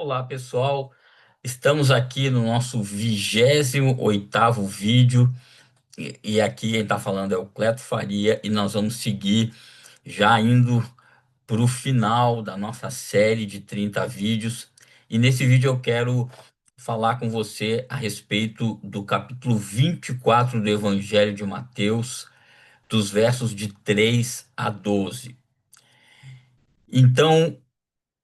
Olá, pessoal. Estamos aqui no nosso 28º vídeo e aqui quem está falando é o Cleto Faria e nós vamos seguir já indo para o final da nossa série de 30 vídeos. E nesse vídeo eu quero falar com você a respeito do capítulo 24 do Evangelho de Mateus, dos versos de 3 a 12. Então,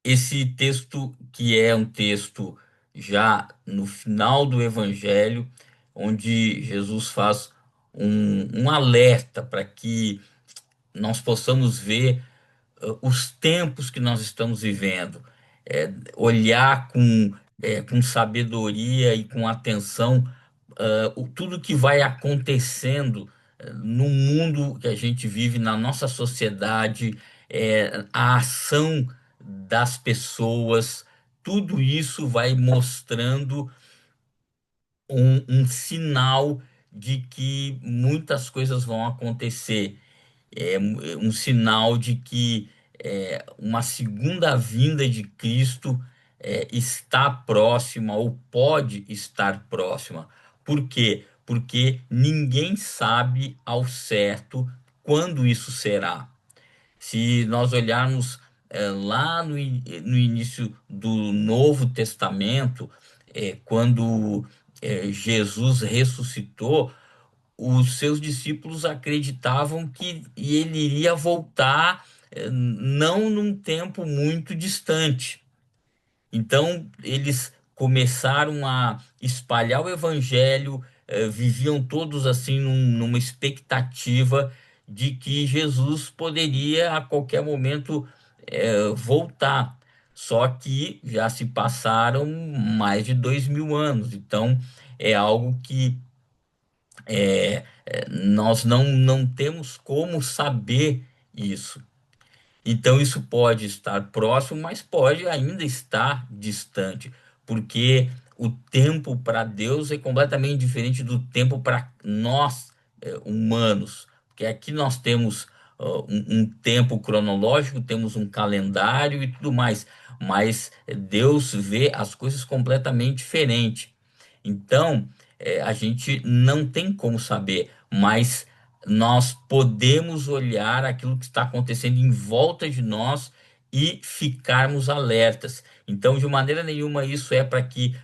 esse texto, que é um texto já no final do Evangelho, onde Jesus faz um alerta para que nós possamos ver os tempos que nós estamos vivendo, olhar com sabedoria e com atenção tudo que vai acontecendo no mundo que a gente vive, na nossa sociedade, a ação das pessoas, tudo isso vai mostrando um sinal de que muitas coisas vão acontecer, um sinal de que uma segunda vinda de Cristo está próxima ou pode estar próxima. Por quê? Porque ninguém sabe ao certo quando isso será. Se nós olharmos lá no início do Novo Testamento, quando Jesus ressuscitou, os seus discípulos acreditavam que ele iria voltar, não num tempo muito distante. Então, eles começaram a espalhar o evangelho, viviam todos assim numa expectativa de que Jesus poderia a qualquer momento, voltar. Só que já se passaram mais de 2000 anos, então é algo que nós não temos como saber isso. Então, isso pode estar próximo, mas pode ainda estar distante, porque o tempo para Deus é completamente diferente do tempo para nós, humanos. Porque aqui nós temos um tempo cronológico, temos um calendário e tudo mais, mas Deus vê as coisas completamente diferente. Então, a gente não tem como saber, mas nós podemos olhar aquilo que está acontecendo em volta de nós e ficarmos alertas. Então, de maneira nenhuma, isso é para que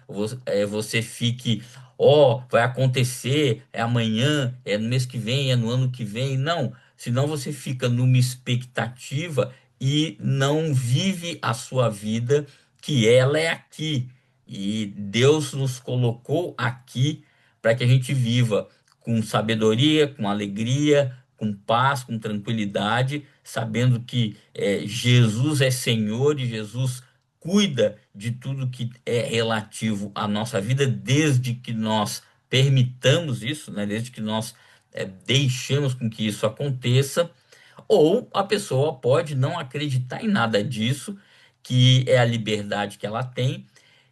você fique, ó, vai acontecer, é amanhã, é no mês que vem, é no ano que vem. Não, senão você fica numa expectativa e não vive a sua vida, que ela é aqui. E Deus nos colocou aqui para que a gente viva com sabedoria, com alegria, com paz, com tranquilidade, sabendo que Jesus é Senhor e Jesus cuida de tudo que é relativo à nossa vida, desde que nós permitamos isso, né? Desde que nós deixemos com que isso aconteça. Ou a pessoa pode não acreditar em nada disso, que é a liberdade que ela tem,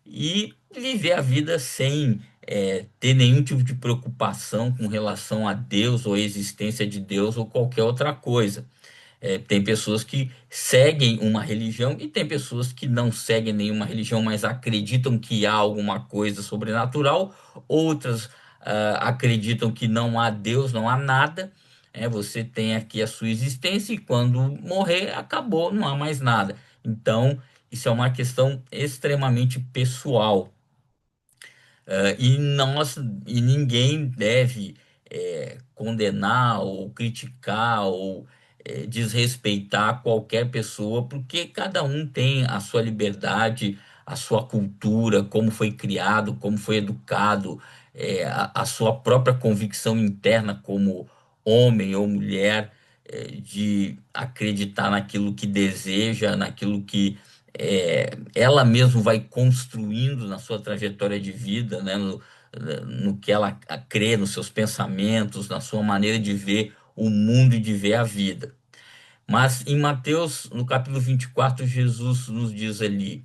e viver a vida sem ter nenhum tipo de preocupação com relação a Deus ou a existência de Deus ou qualquer outra coisa. Tem pessoas que seguem uma religião e tem pessoas que não seguem nenhuma religião, mas acreditam que há alguma coisa sobrenatural. Outras acreditam que não há Deus, não há nada. Você tem aqui a sua existência e quando morrer, acabou, não há mais nada. Então, isso é uma questão extremamente pessoal. E ninguém deve condenar ou criticar ou desrespeitar qualquer pessoa, porque cada um tem a sua liberdade, a sua cultura, como foi criado, como foi educado, a sua própria convicção interna como homem ou mulher, de acreditar naquilo que deseja, naquilo que ela mesma vai construindo na sua trajetória de vida, né? No que ela crê, nos seus pensamentos, na sua maneira de ver o mundo e de ver a vida. Mas em Mateus, no capítulo 24, Jesus nos diz ali: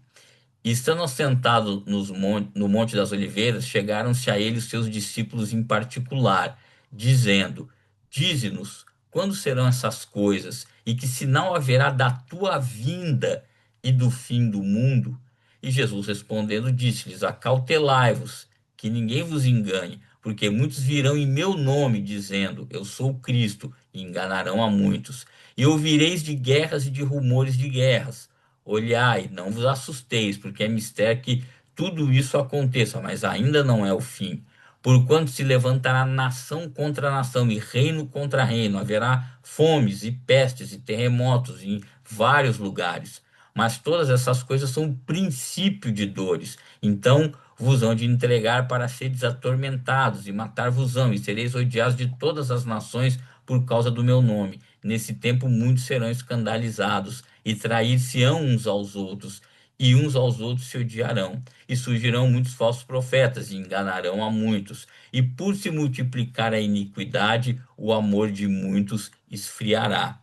E estando sentado no Monte das Oliveiras, chegaram-se a ele os seus discípulos em particular, dizendo: Dize-nos, quando serão essas coisas? E que sinal haverá da tua vinda e do fim do mundo? E Jesus respondendo disse-lhes: acautelai-vos, que ninguém vos engane, porque muitos virão em meu nome, dizendo: eu sou o Cristo, e enganarão a muitos. E ouvireis de guerras e de rumores de guerras. Olhai, não vos assusteis, porque é mistério que tudo isso aconteça, mas ainda não é o fim. Porquanto se levantará nação contra nação e reino contra reino, haverá fomes e pestes e terremotos em vários lugares. Mas todas essas coisas são o princípio de dores. Então vos hão de entregar para seres atormentados, e matar-vos-ão, e sereis odiados de todas as nações por causa do meu nome. Nesse tempo muitos serão escandalizados, e trair-se-ão uns aos outros, e uns aos outros se odiarão. E surgirão muitos falsos profetas, e enganarão a muitos. E por se multiplicar a iniquidade, o amor de muitos esfriará.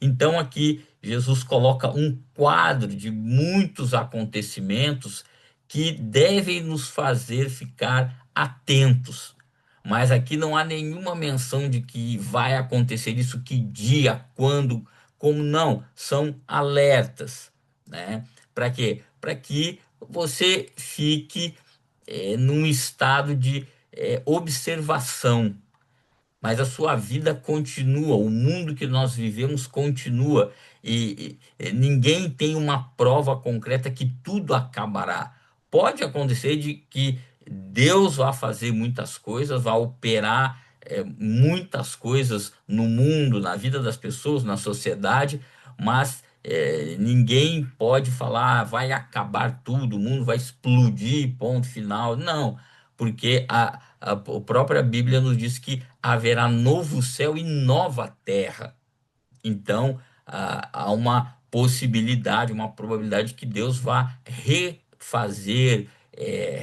Então aqui Jesus coloca um quadro de muitos acontecimentos que devem nos fazer ficar atentos. Mas aqui não há nenhuma menção de que vai acontecer isso, que dia, quando, como não. São alertas, né? Para quê? Para que você fique num estado de observação, mas a sua vida continua, o mundo que nós vivemos continua, e ninguém tem uma prova concreta que tudo acabará. Pode acontecer de que Deus vá fazer muitas coisas, vá operar muitas coisas no mundo, na vida das pessoas, na sociedade, mas ninguém pode falar: "Ah, vai acabar tudo, o mundo vai explodir, ponto final." Não, porque a própria Bíblia nos diz que haverá novo céu e nova terra. Então, há uma possibilidade, uma probabilidade que Deus vá refazer,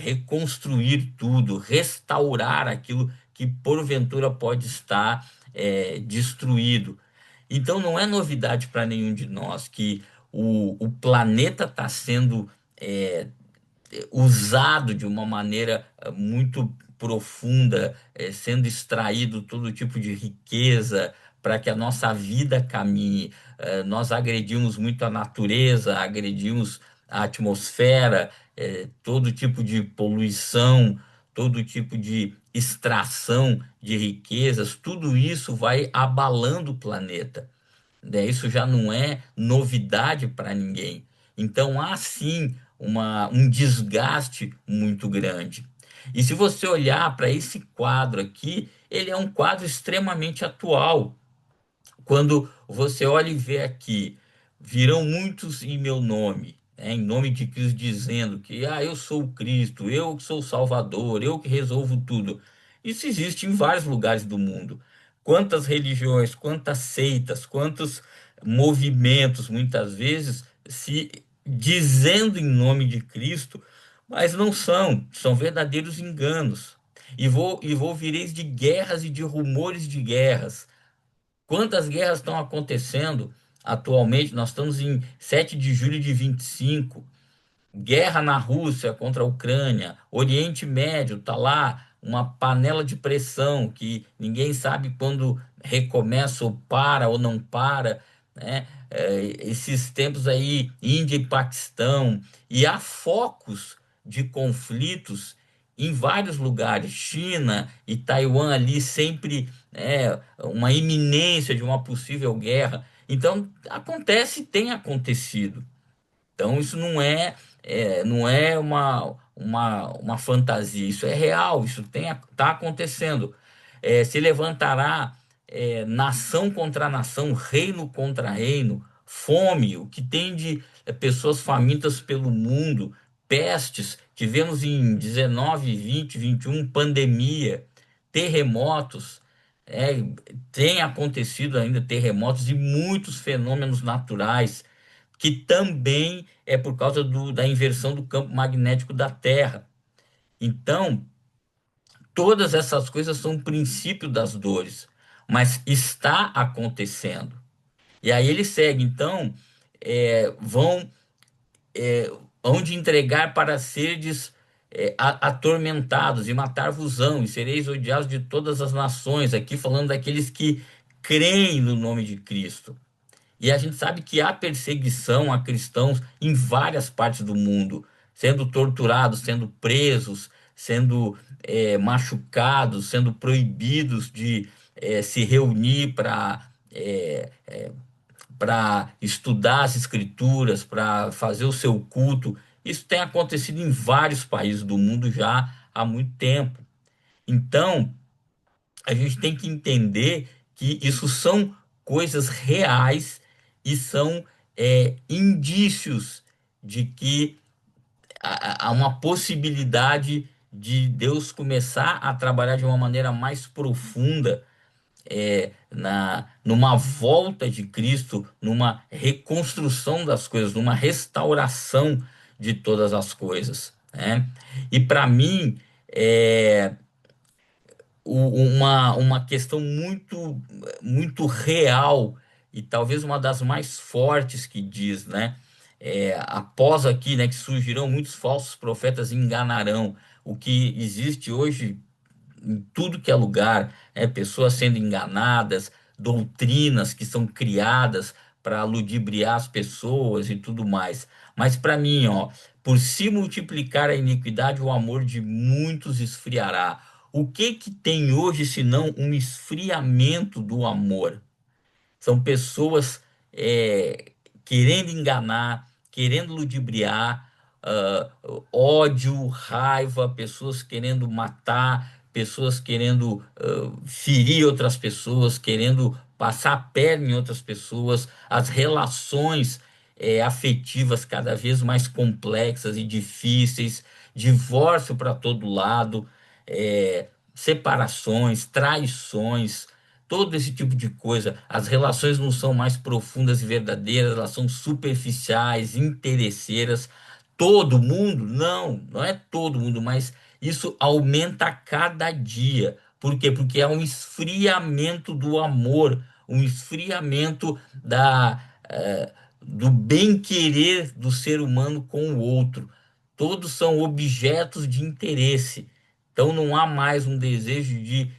reconstruir tudo, restaurar aquilo que porventura pode estar destruído. Então, não é novidade para nenhum de nós que o planeta está sendo usado de uma maneira muito profunda, sendo extraído todo tipo de riqueza para que a nossa vida caminhe. Nós agredimos muito a natureza, agredimos a atmosfera, todo tipo de poluição, todo tipo de extração de riquezas, tudo isso vai abalando o planeta, né? Isso já não é novidade para ninguém. Então há sim um desgaste muito grande. E se você olhar para esse quadro aqui, ele é um quadro extremamente atual. Quando você olha e vê aqui: virão muitos em meu nome, né, em nome de Cristo, dizendo que eu sou o Cristo, eu que sou o Salvador, eu que resolvo tudo. Isso existe em vários lugares do mundo. Quantas religiões, quantas seitas, quantos movimentos, muitas vezes, se dizendo em nome de Cristo, mas não são, são verdadeiros enganos. E vou vireis de guerras e de rumores de guerras. Quantas guerras estão acontecendo atualmente? Nós estamos em 7 de julho de 25. Guerra na Rússia contra a Ucrânia. Oriente Médio está lá, uma panela de pressão que ninguém sabe quando recomeça ou para ou não para, né? Esses tempos aí, Índia e Paquistão. E há focos de conflitos em vários lugares. China e Taiwan ali sempre uma iminência de uma possível guerra. Então, acontece e tem acontecido. Então, isso não é uma fantasia, isso é real, isso está acontecendo. Se levantará nação contra nação, reino contra reino, fome, o que tem de pessoas famintas pelo mundo, pestes, tivemos em 19, 20, 21, pandemia, terremotos. é, Tem acontecido ainda terremotos e muitos fenômenos naturais que também é por causa da inversão do campo magnético da Terra. Então, todas essas coisas são o princípio das dores, mas está acontecendo. E aí ele segue, então, vão onde entregar para serdes atormentados, e matar-vos-ão, e sereis odiados de todas as nações. Aqui falando daqueles que creem no nome de Cristo. E a gente sabe que há perseguição a cristãos em várias partes do mundo, sendo torturados, sendo presos, sendo machucados, sendo proibidos de se reunir para estudar as escrituras, para fazer o seu culto. Isso tem acontecido em vários países do mundo já há muito tempo. Então, a gente tem que entender que isso são coisas reais e são indícios de que há uma possibilidade de Deus começar a trabalhar de uma maneira mais profunda numa volta de Cristo, numa reconstrução das coisas, numa restauração de todas as coisas, né? E para mim, é, uma questão muito real e talvez uma das mais fortes que diz, né? Após aqui, né, que surgirão muitos falsos profetas e enganarão. O que existe hoje em tudo que é lugar, pessoas sendo enganadas, doutrinas que são criadas para ludibriar as pessoas e tudo mais. Mas para mim, ó, por se multiplicar a iniquidade, o amor de muitos esfriará. O que que tem hoje senão um esfriamento do amor? São pessoas querendo enganar, querendo ludibriar, ah, ódio, raiva, pessoas querendo matar, pessoas querendo ferir outras pessoas, querendo passar a perna em outras pessoas, as relações afetivas cada vez mais complexas e difíceis, divórcio para todo lado, separações, traições, todo esse tipo de coisa. As relações não são mais profundas e verdadeiras, elas são superficiais, interesseiras. Todo mundo? Não, não é todo mundo, mas isso aumenta a cada dia. Por quê? Porque é um esfriamento do amor, um esfriamento do bem-querer do ser humano com o outro. Todos são objetos de interesse. Então não há mais um desejo de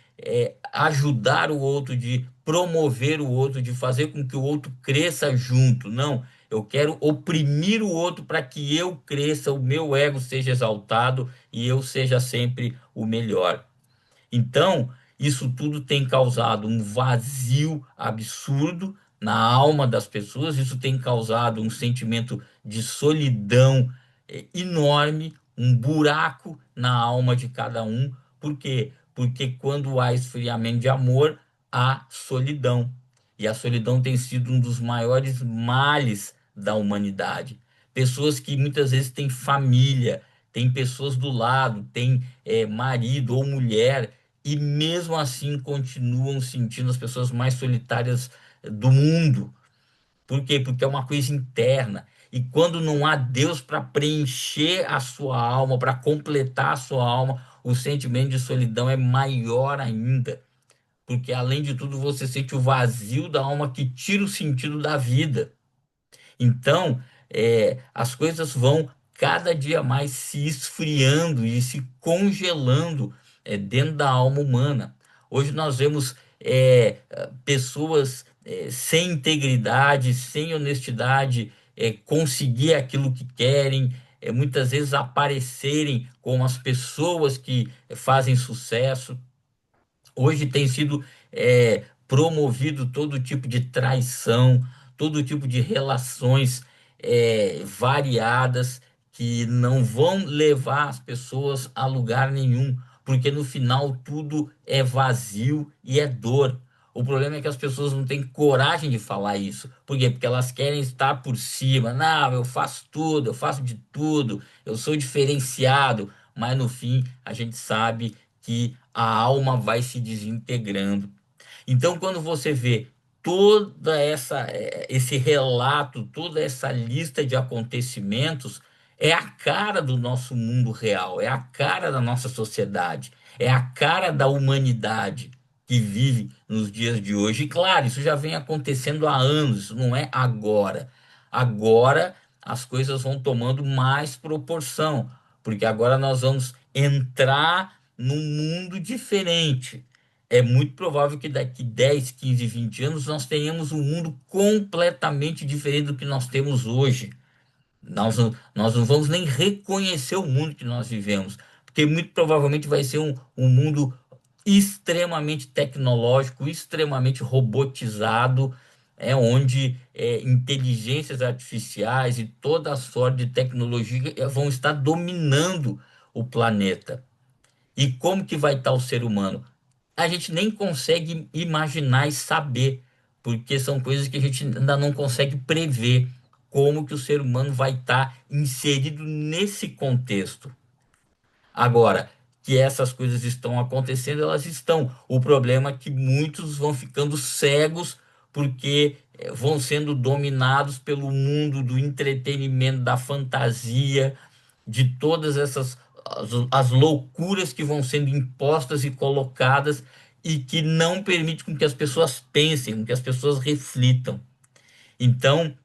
ajudar o outro, de promover o outro, de fazer com que o outro cresça junto. Não, eu quero oprimir o outro para que eu cresça, o meu ego seja exaltado e eu seja sempre o melhor. Então, isso tudo tem causado um vazio absurdo na alma das pessoas, isso tem causado um sentimento de solidão enorme, um buraco na alma de cada um. Por quê? Porque quando há esfriamento de amor, há solidão. E a solidão tem sido um dos maiores males da humanidade. Pessoas que muitas vezes têm família, têm pessoas do lado, têm marido ou mulher e mesmo assim continuam sentindo as pessoas mais solitárias do mundo. Por quê? Porque é uma coisa interna. E quando não há Deus para preencher a sua alma, para completar a sua alma, o sentimento de solidão é maior ainda. Porque além de tudo, você sente o vazio da alma que tira o sentido da vida. Então, as coisas vão cada dia mais se esfriando e se congelando dentro da alma humana. Hoje nós vemos pessoas sem integridade, sem honestidade, conseguir aquilo que querem, muitas vezes aparecerem como as pessoas que fazem sucesso. Hoje tem sido promovido todo tipo de traição, todo tipo de relações variadas que não vão levar as pessoas a lugar nenhum, porque no final tudo é vazio e é dor. O problema é que as pessoas não têm coragem de falar isso. Por quê? Porque elas querem estar por cima. Não, eu faço tudo, eu faço de tudo, eu sou diferenciado. Mas no fim, a gente sabe que a alma vai se desintegrando. Então, quando você vê esse relato, toda essa lista de acontecimentos, é a cara do nosso mundo real, é a cara da nossa sociedade, é a cara da humanidade que vive nos dias de hoje. E claro, isso já vem acontecendo há anos, isso não é agora. Agora as coisas vão tomando mais proporção, porque agora nós vamos entrar num mundo diferente. é muito provável que daqui 10, 15, 20 anos nós tenhamos um mundo completamente diferente do que nós temos hoje. Nós não vamos nem reconhecer o mundo que nós vivemos, porque muito provavelmente vai ser um mundo extremamente tecnológico, extremamente robotizado, onde inteligências artificiais e toda a sorte de tecnologia vão estar dominando o planeta. E como que vai estar o ser humano? A gente nem consegue imaginar e saber, porque são coisas que a gente ainda não consegue prever como que o ser humano vai estar inserido nesse contexto. Agora, que essas coisas estão acontecendo, elas estão. O problema é que muitos vão ficando cegos porque vão sendo dominados pelo mundo do entretenimento, da fantasia, de todas essas as loucuras que vão sendo impostas e colocadas e que não permite com que as pessoas pensem, com que as pessoas reflitam. Então,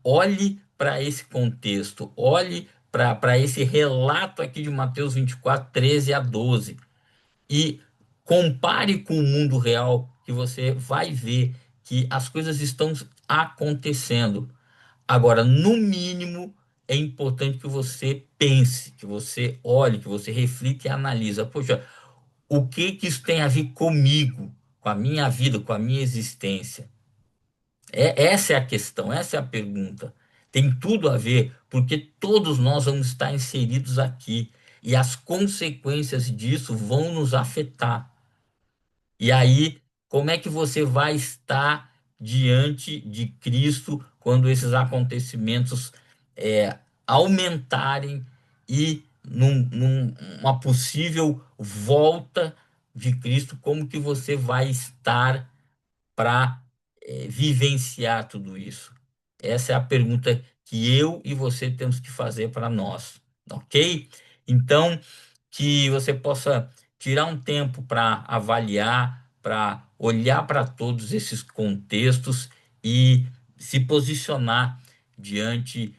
olhe para esse contexto, olhe para esse relato aqui de Mateus 24, 13 a 12 e compare com o mundo real, que você vai ver que as coisas estão acontecendo. Agora, no mínimo, é importante que você pense, que você olhe, que você reflita e analisa. Poxa, o que que isso tem a ver comigo, com a minha vida, com a minha existência? Essa é a questão, essa é a pergunta. Tem tudo a ver, porque todos nós vamos estar inseridos aqui e as consequências disso vão nos afetar. E aí, como é que você vai estar diante de Cristo quando esses acontecimentos aumentarem e numa possível volta de Cristo, como que você vai estar para vivenciar tudo isso? Essa é a pergunta que eu e você temos que fazer para nós, ok? Então, que você possa tirar um tempo para avaliar, para olhar para todos esses contextos e se posicionar diante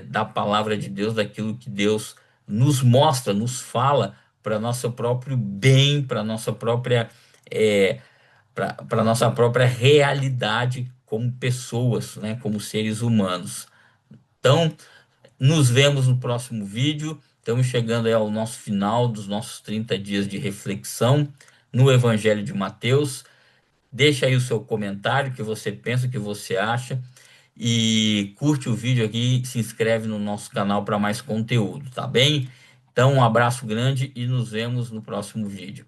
da palavra de Deus, daquilo que Deus nos mostra, nos fala para nosso próprio bem, para nossa própria para nossa própria realidade como pessoas, né, como seres humanos. Então, nos vemos no próximo vídeo. Estamos chegando aí ao nosso final dos nossos 30 dias de reflexão no Evangelho de Mateus. Deixa aí o seu comentário, o que você pensa, o que você acha. E curte o vídeo aqui, se inscreve no nosso canal para mais conteúdo, tá bem? Então, um abraço grande e nos vemos no próximo vídeo.